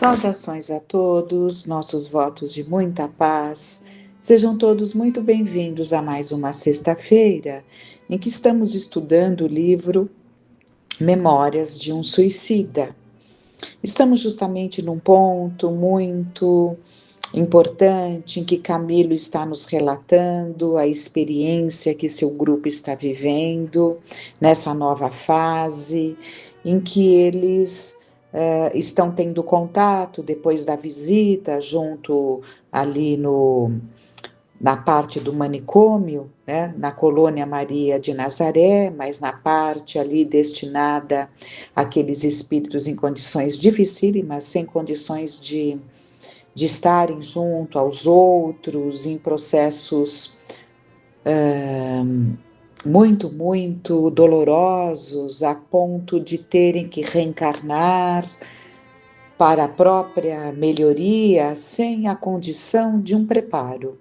Saudações a todos, nossos votos de muita paz. Sejam todos muito bem-vindos a mais uma sexta-feira em que estamos estudando o livro Memórias de um Suicida. Estamos justamente num ponto muito importante em que Camilo está nos relatando a experiência que seu grupo está vivendo nessa nova fase, em que eles estão tendo contato depois da visita junto ali na parte do manicômio, né, na colônia Maria de Nazaré, mas na parte ali destinada àqueles espíritos em condições dificílimas, sem condições de estarem junto aos outros, em processos muito dolorosos, a ponto de terem que reencarnar para a própria melhoria, sem a condição de um preparo.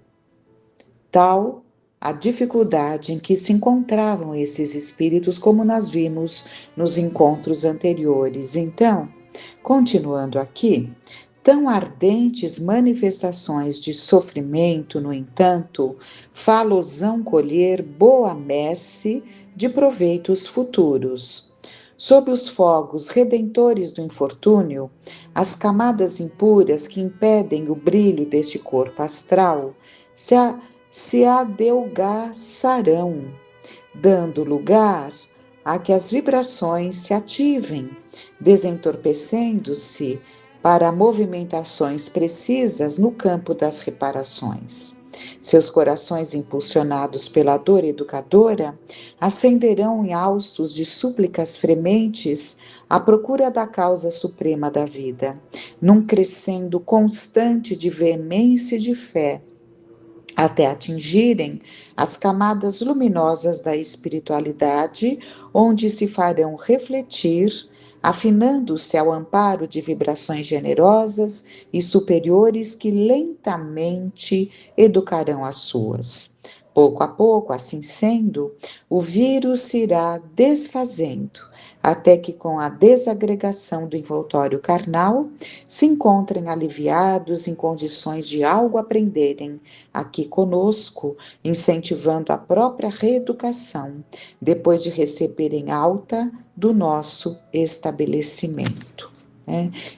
Tal a dificuldade em que se encontravam esses espíritos, como nós vimos nos encontros anteriores. Então, continuando aqui, tão ardentes manifestações de sofrimento, no entanto, falosão colher boa messe de proveitos futuros. Sob os fogos redentores do infortúnio, as camadas impuras que impedem o brilho deste corpo astral se adelgaçarão, dando lugar a que as vibrações se ativem, desentorpecendo-se para movimentações precisas no campo das reparações. Seus corações, impulsionados pela dor educadora, ascenderão em haustos de súplicas frementes à procura da causa suprema da vida, num crescendo constante de veemência e de fé, até atingirem as camadas luminosas da espiritualidade, onde se farão refletir, afinando-se ao amparo de vibrações generosas e superiores que lentamente educarão as suas. Pouco a pouco, assim sendo, o vírus se irá desfazendo, até que com a desagregação do envoltório carnal, se encontrem aliviados em condições de algo aprenderem aqui conosco, incentivando a própria reeducação, depois de receberem alta do nosso estabelecimento.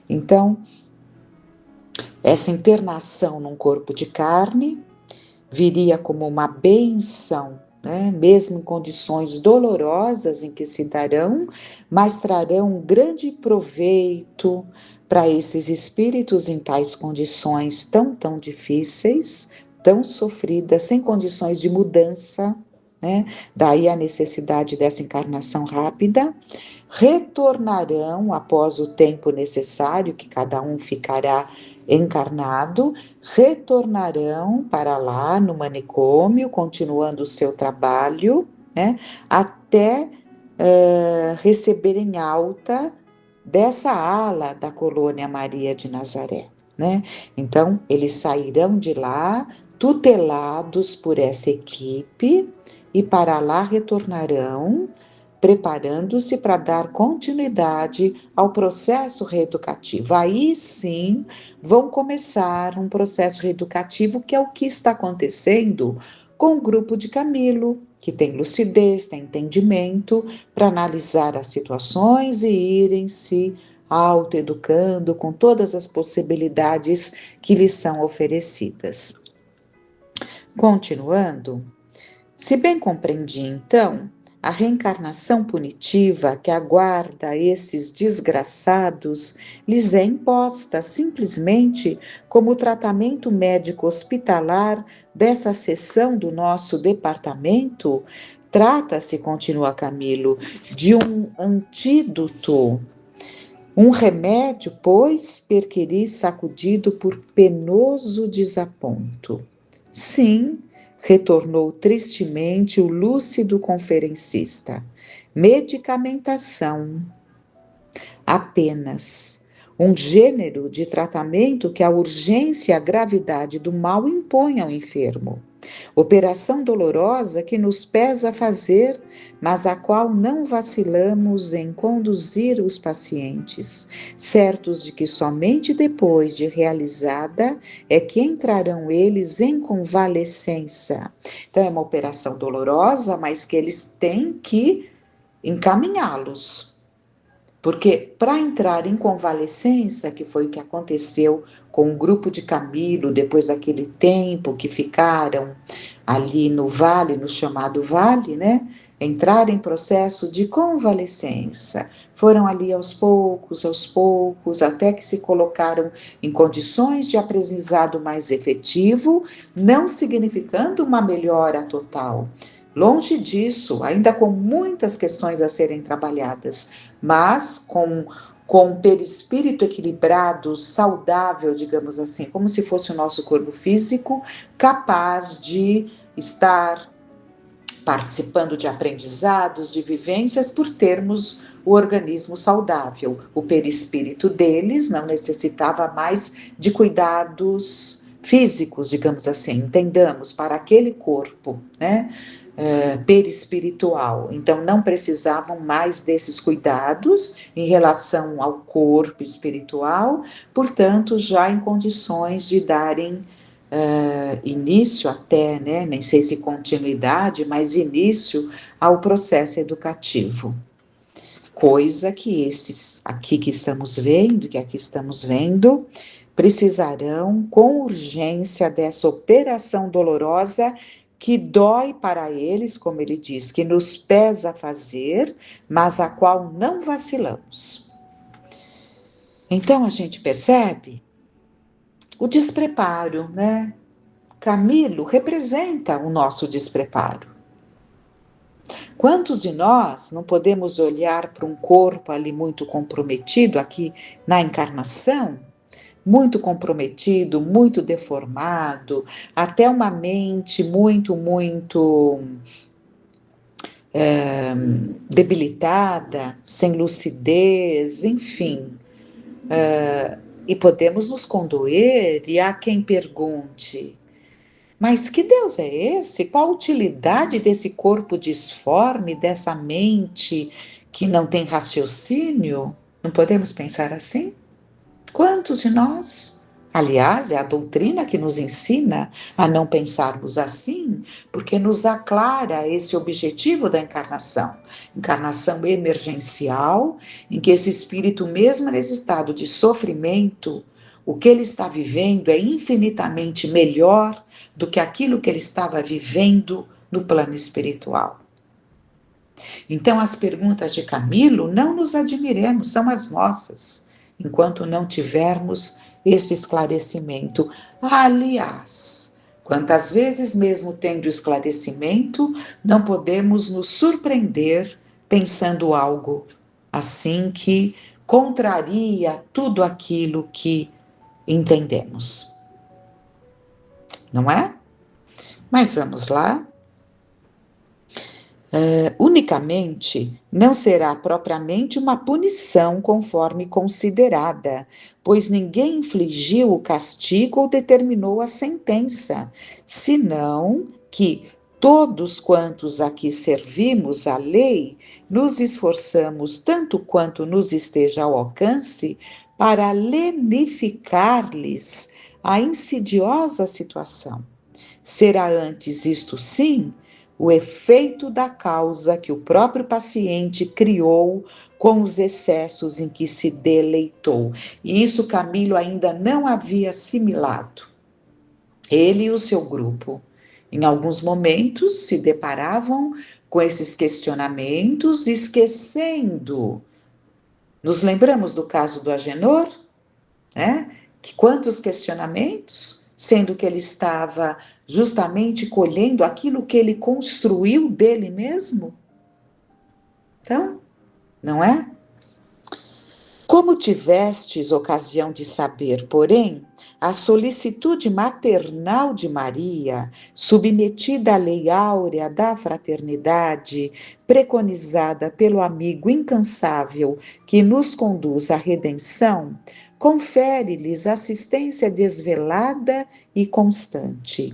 Então, essa internação num corpo de carne viria como uma bênção, mesmo em condições dolorosas em que se darão, mas trarão um grande proveito para esses espíritos em tais condições tão difíceis, tão sofridas, sem condições de mudança, daí a necessidade dessa encarnação rápida, retornarão após o tempo necessário que cada um ficará encarnado, retornarão para lá no manicômio, continuando o seu trabalho, até receberem alta dessa ala da colônia Maria de Nazaré. Então, eles sairão de lá tutelados por essa equipe e para lá retornarão, preparando-se para dar continuidade ao processo reeducativo. Aí sim vão começar um processo reeducativo, que é o que está acontecendo com o grupo de Camilo, que tem lucidez, tem entendimento para analisar as situações e irem se autoeducando com todas as possibilidades que lhes são oferecidas. Continuando, se bem compreendi então, a reencarnação punitiva que aguarda esses desgraçados lhes é imposta simplesmente como tratamento médico hospitalar dessa seção do nosso departamento. Trata-se, continua Camilo, de um antídoto, um remédio, pois, perquiri sacudido por penoso desaponto. Sim, retornou tristemente o lúcido conferencista. Medicamentação. Apenas um gênero de tratamento que a urgência e a gravidade do mal impõem ao enfermo. Operação dolorosa que nos pesa fazer, mas a qual não vacilamos em conduzir os pacientes, certos de que somente depois de realizada é que entrarão eles em convalescença. Então é uma operação dolorosa, mas que eles têm que encaminhá-los. Porque para entrar em convalescença, que foi o que aconteceu com o grupo de Camilo, depois daquele tempo que ficaram ali no vale, no chamado vale, né? Entrar em processo de convalescença. Foram ali aos poucos, até que se colocaram em condições de aprendizado mais efetivo, não significando uma melhora total. Longe disso, ainda com muitas questões a serem trabalhadas, mas com um perispírito equilibrado, saudável, digamos assim, como se fosse o nosso corpo físico, capaz de estar participando de aprendizados, de vivências, por termos o organismo saudável. O perispírito deles não necessitava mais de cuidados físicos, digamos assim, entendamos, para aquele corpo, né? Perispiritual, então não precisavam mais desses cuidados em relação ao corpo espiritual, portanto já em condições de darem início até, né, nem sei se continuidade, mas início ao processo educativo. Coisa que esses aqui que estamos vendo, precisarão com urgência dessa operação dolorosa que dói para eles, como ele diz, que nos pesa fazer, mas a qual não vacilamos. Então a gente percebe o despreparo, né? Camilo representa o nosso despreparo. Quantos de nós não podemos olhar para um corpo ali muito comprometido, aqui na encarnação, muito comprometido, muito deformado, até uma mente muito debilitada, sem lucidez, enfim. E podemos nos condoer, e há quem pergunte, mas que Deus é esse? Qual a utilidade desse corpo disforme, dessa mente que não tem raciocínio? Não podemos pensar assim? Quantos de nós? Aliás, é a doutrina que nos ensina a não pensarmos assim, porque nos aclara esse objetivo da encarnação. Encarnação emergencial, em que esse espírito, mesmo nesse estado de sofrimento, o que ele está vivendo é infinitamente melhor do que aquilo que ele estava vivendo no plano espiritual. Então, as perguntas de Camilo, não nos admiremos, são as nossas, enquanto não tivermos esse esclarecimento. Aliás, quantas vezes, mesmo tendo esclarecimento, não podemos nos surpreender pensando algo assim que contraria tudo aquilo que entendemos. Não é? Mas vamos lá. Unicamente não será propriamente uma punição conforme considerada, pois ninguém infligiu o castigo ou determinou a sentença, senão que todos quantos aqui servimos à lei, nos esforçamos tanto quanto nos esteja ao alcance para lenificar-lhes a insidiosa situação. Será antes isto sim o efeito da causa que o próprio paciente criou com os excessos em que se deleitou. E isso Camilo ainda não havia assimilado. Ele e o seu grupo, em alguns momentos, se deparavam com esses questionamentos, esquecendo. Nos lembramos do caso do Agenor, né? Que quantos questionamentos, sendo que ele estava justamente colhendo aquilo que ele construiu dele mesmo? Então, não é? Como tivestes ocasião de saber, porém, a solicitude maternal de Maria, submetida à lei áurea da fraternidade, preconizada pelo amigo incansável que nos conduz à redenção, confere-lhes assistência desvelada e constante.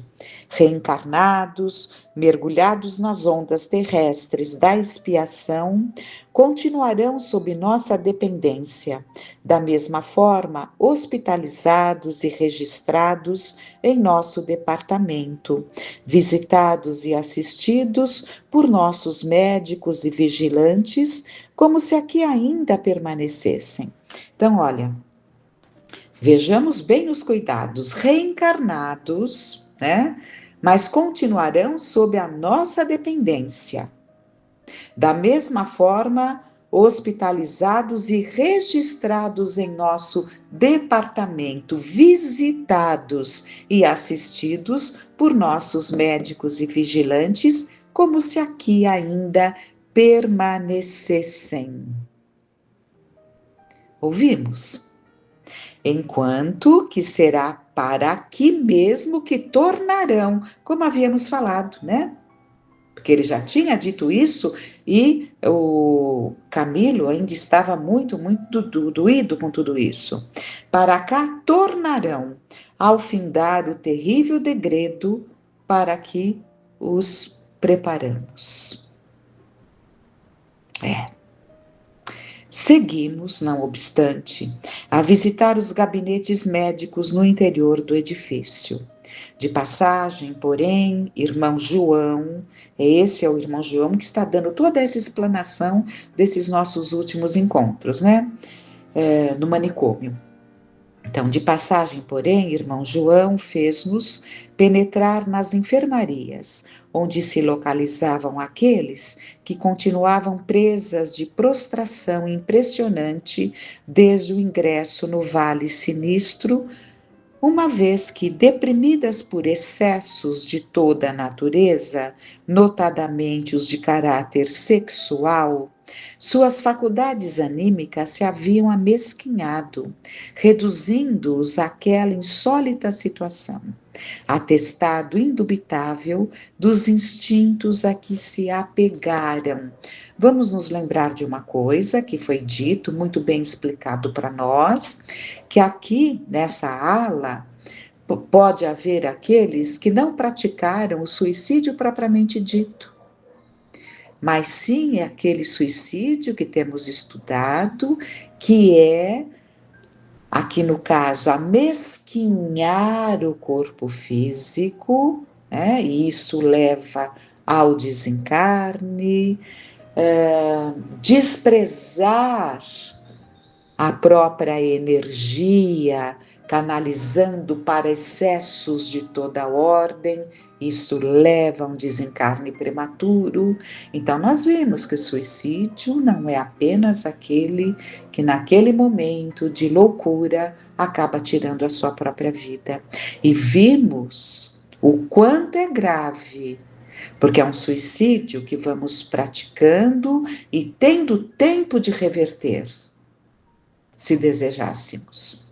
Reencarnados, mergulhados nas ondas terrestres da expiação, continuarão sob nossa dependência, da mesma forma hospitalizados e registrados em nosso departamento, visitados e assistidos por nossos médicos e vigilantes, como se aqui ainda permanecessem. Então, olha, vejamos bem os cuidados, reencarnados, né? Mas continuarão sob a nossa dependência. Da mesma forma, hospitalizados e registrados em nosso departamento, visitados e assistidos por nossos médicos e vigilantes, como se aqui ainda permanecessem. Ouvimos? Enquanto que será para aqui mesmo que tornarão, como havíamos falado, né? Porque ele já tinha dito isso e o Camilo ainda estava muito doído com tudo isso. Para cá tornarão, ao findar o terrível degredo para que os preparamos. Seguimos, não obstante, a visitar os gabinetes médicos no interior do edifício. De passagem, porém, irmão João, esse é o irmão João que está dando toda essa explanação desses nossos últimos encontros, né? No manicômio. Então, de passagem, porém, irmão João fez-nos penetrar nas enfermarias, onde se localizavam aqueles que continuavam presas de prostração impressionante desde o ingresso no Vale Sinistro, uma vez que, deprimidas por excessos de toda a natureza, notadamente os de caráter sexual, suas faculdades anímicas se haviam amesquinhado, reduzindo-os àquela insólita situação, atestado indubitável dos instintos a que se apegaram. Vamos nos lembrar de uma coisa que foi dito, muito bem explicado para nós, que aqui nessa ala pode haver aqueles que não praticaram o suicídio propriamente dito, mas sim é aquele suicídio que temos estudado, que é, aqui no caso, amesquinhar o corpo físico, né? E isso leva ao desencarne, desprezar a própria energia, canalizando para excessos de toda ordem, isso leva a um desencarne prematuro. Então, nós vimos que o suicídio não é apenas aquele que naquele momento de loucura acaba tirando a sua própria vida. E vimos o quanto é grave, porque é um suicídio que vamos praticando e tendo tempo de reverter, se desejássemos.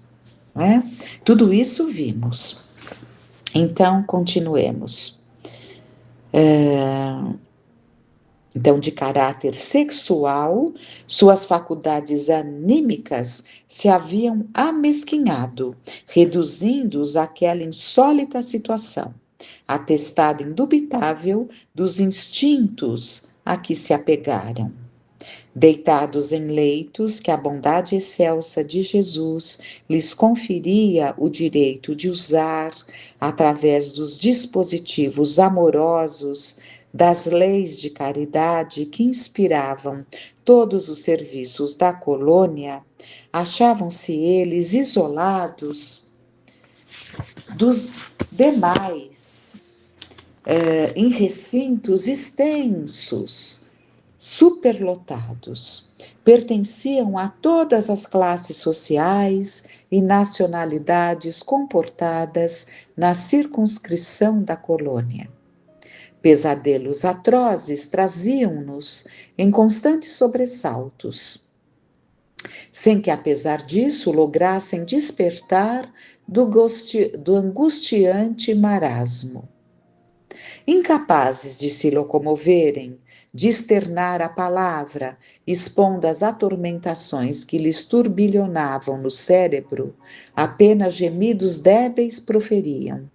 Não é? Tudo isso vimos. Então, continuemos. Então, de caráter sexual, suas faculdades anímicas se haviam amesquinhado, reduzindo-os àquela insólita situação, atestado indubitável dos instintos a que se apegaram. Deitados em leitos que a bondade excelsa de Jesus lhes conferia o direito de usar, através dos dispositivos amorosos das leis de caridade que inspiravam todos os serviços da colônia, achavam-se eles isolados dos demais, em recintos extensos, superlotados, pertenciam a todas as classes sociais e nacionalidades comportadas na circunscrição da colônia. Pesadelos atrozes traziam-nos em constantes sobressaltos, sem que, apesar disso, lograssem despertar do angustiante marasmo. incapazes de se locomoverem, de externar a palavra, expondo as atormentações que lhes turbilhonavam no cérebro, apenas gemidos débeis proferiam.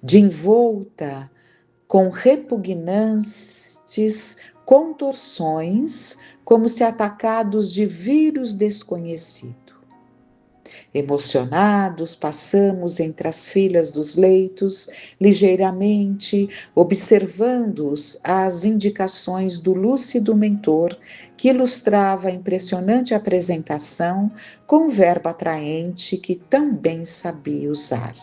De envolta com repugnantes contorções, como se atacados de vírus desconhecido. Emocionados, passamos entre as filas dos leitos, ligeiramente, observando-os as indicações do lúcido mentor, que ilustrava a impressionante apresentação com um verbo atraente que tão bem sabia usar.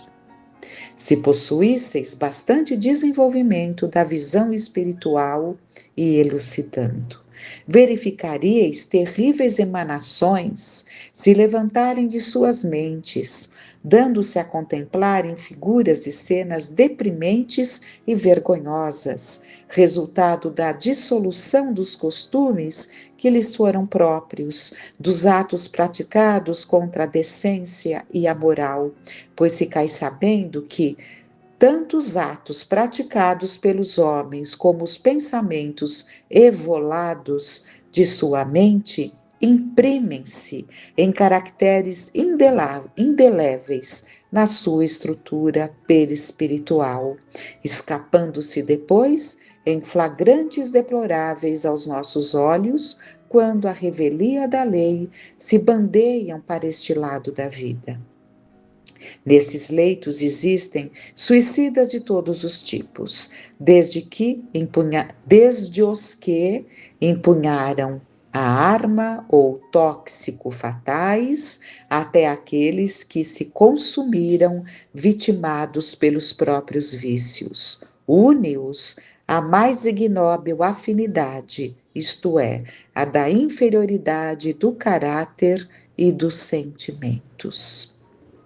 Se possuísseis bastante desenvolvimento da visão espiritual e elucidando, verificaríeis terríveis emanações se levantarem de suas mentes, dando-se a contemplar em figuras e cenas deprimentes e vergonhosas, resultado da dissolução dos costumes que lhes foram próprios, dos atos praticados contra a decência e a moral, pois ficais sabendo que tanto os atos praticados pelos homens como os pensamentos evolados de sua mente imprimem-se em caracteres indeléveis na sua estrutura perispiritual, escapando-se depois em flagrantes deploráveis aos nossos olhos, quando a revelia da lei se bandeiam para este lado da vida. Nesses leitos existem suicidas de todos os tipos, desde os que empunharam a arma ou tóxico fatais, até aqueles que se consumiram vitimados pelos próprios vícios. Une-os a mais ignóbil afinidade, isto é, a da inferioridade do caráter e dos sentimentos.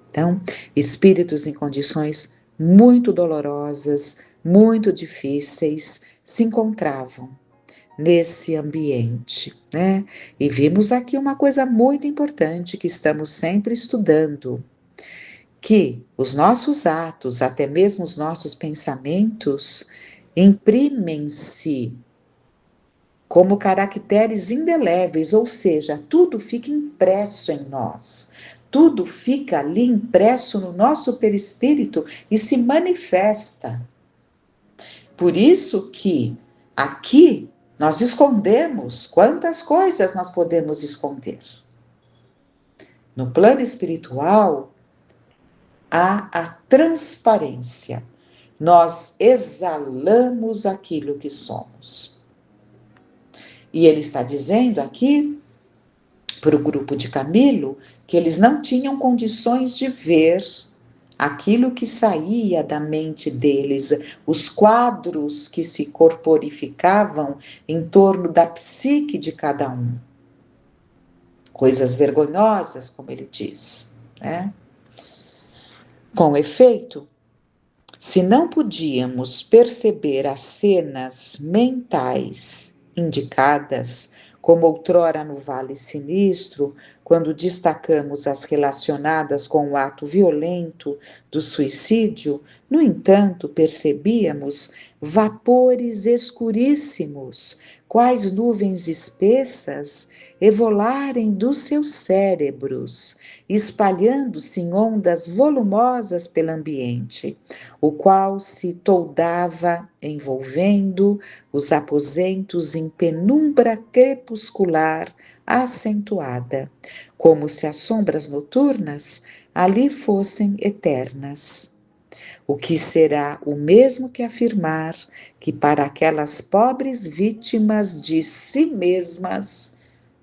Então, espíritos em condições muito dolorosas, muito difíceis, se encontravam nesse ambiente, né? E vimos aqui uma coisa muito importante que estamos sempre estudando, que os nossos atos, até mesmo os nossos pensamentos, imprimem-se como caracteres indeléveis, ou seja, tudo fica impresso em nós. Tudo fica ali impresso no nosso perispírito e se manifesta. Por isso que aqui nós escondemos quantas coisas nós podemos esconder. No plano espiritual, há a transparência. Nós exalamos aquilo que somos. E ele está dizendo aqui, para o grupo de Camilo, que eles não tinham condições de ver aquilo que saía da mente deles, os quadros que se corporificavam em torno da psique de cada um. Coisas vergonhosas, como ele diz, né? Com efeito, se não podíamos perceber as cenas mentais indicadas, como outrora no Vale Sinistro, quando destacamos as relacionadas com o ato violento do suicídio, no entanto, percebíamos vapores escuríssimos, quais nuvens espessas, evolarem dos seus cérebros, espalhando-se em ondas volumosas pelo ambiente, o qual se toldava, envolvendo os aposentos em penumbra crepuscular acentuada, como se as sombras noturnas ali fossem eternas. O que será o mesmo que afirmar que para aquelas pobres vítimas de si mesmas,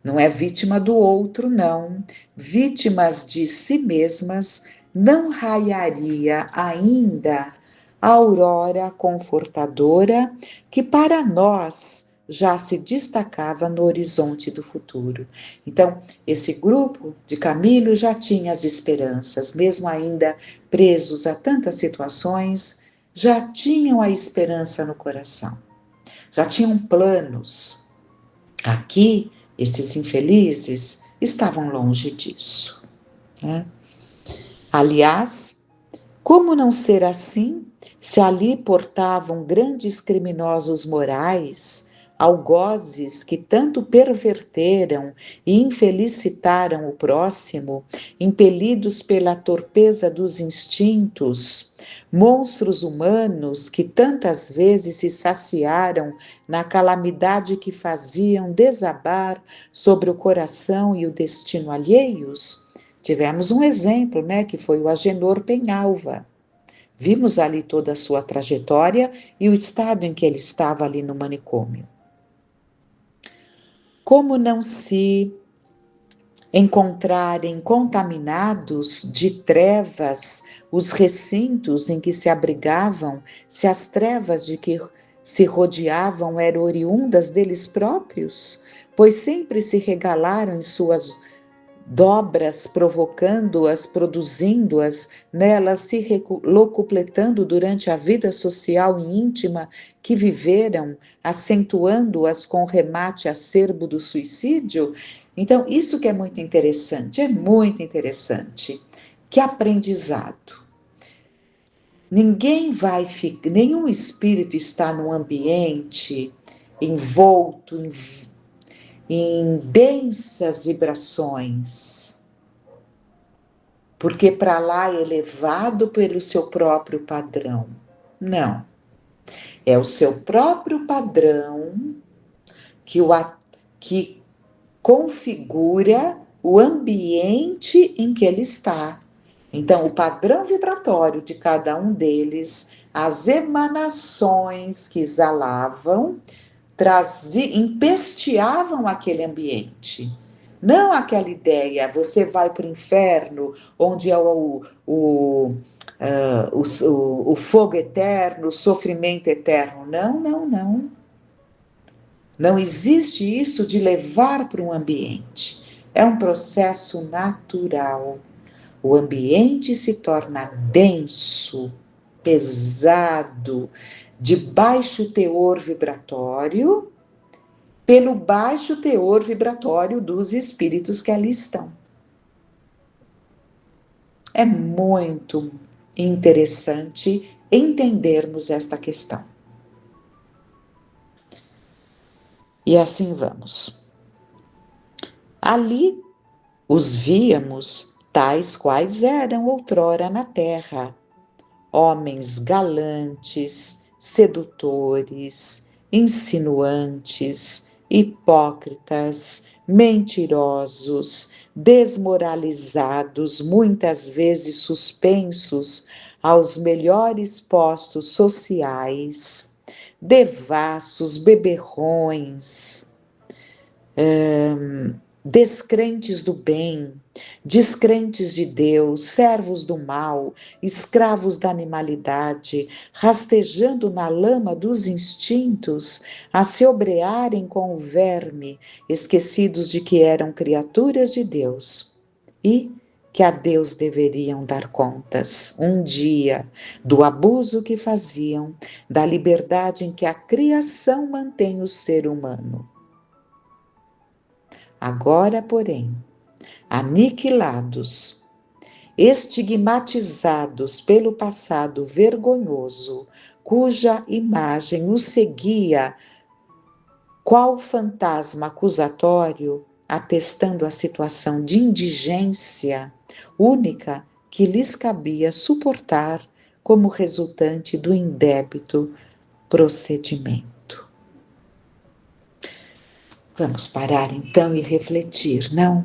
não é vítima do outro, não, vítimas de si mesmas, não raiaria ainda a aurora confortadora que para nós já se destacava no horizonte do futuro. Então, esse grupo de Camilo já tinha as esperanças, mesmo ainda presos a tantas situações, já tinham a esperança no coração, já tinham planos. Aqui, esses infelizes estavam longe disso, né? Aliás, Como não ser assim, se ali portavam grandes criminosos morais, algozes que tanto perverteram e infelicitaram o próximo, impelidos pela torpeza dos instintos, monstros humanos que tantas vezes se saciaram na calamidade que faziam desabar sobre o coração e o destino alheios? Tivemos um exemplo, né, que foi o Agenor Penhalva. Vimos ali toda a sua trajetória e o estado em que ele estava ali no manicômio. Como não se encontrarem contaminados de trevas os recintos em que se abrigavam, se as trevas de que se rodeavam eram oriundas deles próprios? Pois sempre se regalaram em suas dobras, provocando-as, produzindo-as, nelas se locupletando durante a vida social e íntima que viveram, acentuando-as com o remate acerbo do suicídio? Então, isso que é muito interessante, Que aprendizado. Nenhum espírito está num ambiente envolto em densas vibrações, porque para lá é elevado pelo seu próprio padrão. Não. É o seu próprio padrão que configura o ambiente em que ele está. Então, o padrão vibratório de cada um deles, as emanações que exalavam, empesteavam aquele ambiente. Não aquela ideia, você vai para o inferno, onde é o fogo eterno, o sofrimento eterno. Não. Não existe isso de levar para um ambiente. É um processo natural. O ambiente se torna denso, pesado, de baixo teor vibratório, pelo baixo teor vibratório dos espíritos que ali estão. É muito interessante entendermos esta questão. E assim vamos. Ali os víamos tais quais eram outrora na terra, homens galantes, sedutores, insinuantes, hipócritas, mentirosos, desmoralizados, muitas vezes suspensos aos melhores postos sociais, devassos, beberrões, descrentes do bem, descrentes de Deus, servos do mal, escravos da animalidade, rastejando na lama dos instintos, a se obrearem com o verme, esquecidos de que eram criaturas de Deus e que a Deus deveriam dar contas um dia do abuso que faziam, da liberdade em que a criação mantém o ser humano. Agora, porém, aniquilados, estigmatizados pelo passado vergonhoso, cuja imagem os seguia qual fantasma acusatório, atestando a situação de indigência única que lhes cabia suportar como resultante do indébito procedimento. Vamos parar então e refletir, não?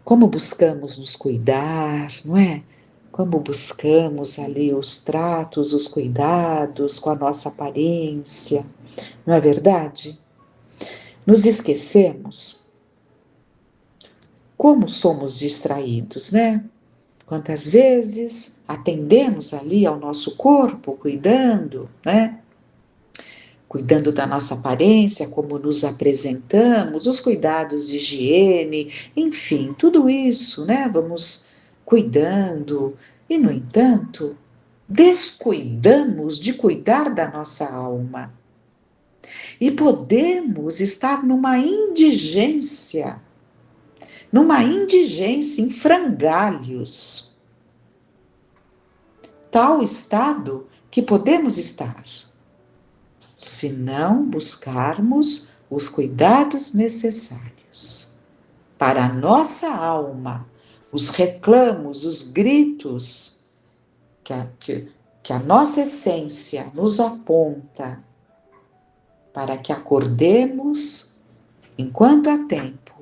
Como buscamos nos cuidar, não é? Como buscamos ali os tratos, os cuidados com a nossa aparência, não é verdade? Nos esquecemos como somos distraídos, né? Quantas vezes atendemos ali ao nosso corpo, cuidando, né? Cuidando da nossa aparência, como nos apresentamos, os cuidados de higiene, enfim, tudo isso, né? Vamos cuidando e, no entanto, descuidamos de cuidar da nossa alma. E podemos estar numa indigência em frangalhos, tal estado que podemos estar, se não buscarmos os cuidados necessários para a nossa alma, os reclamos, os gritos que a nossa essência nos aponta para que acordemos enquanto há tempo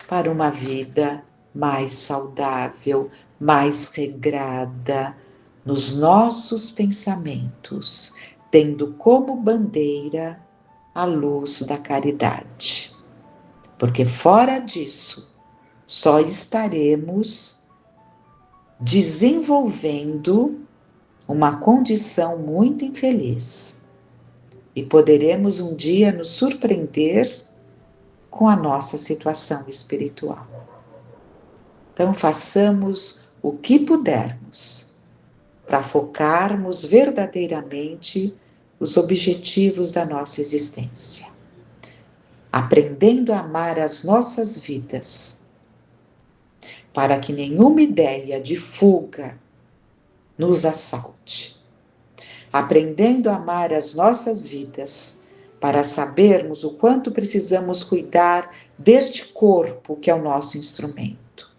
para uma vida mais saudável, mais regrada nos nossos pensamentos, tendo como bandeira a luz da caridade. Porque fora disso, só estaremos desenvolvendo uma condição muito infeliz e poderemos um dia nos surpreender com a nossa situação espiritual. Então, façamos o que pudermos para focarmos verdadeiramente os objetivos da nossa existência, aprendendo a amar as nossas vidas, para que nenhuma ideia de fuga nos assalte, aprendendo a amar as nossas vidas, para sabermos o quanto precisamos cuidar deste corpo que é o nosso instrumento,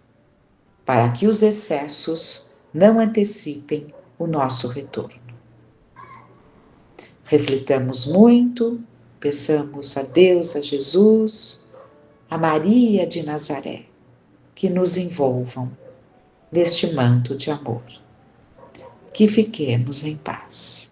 para que os excessos não antecipem o nosso retorno. Reflitamos muito, peçamos a Deus, a Jesus, a Maria de Nazaré, que nos envolvam neste manto de amor. Que fiquemos em paz.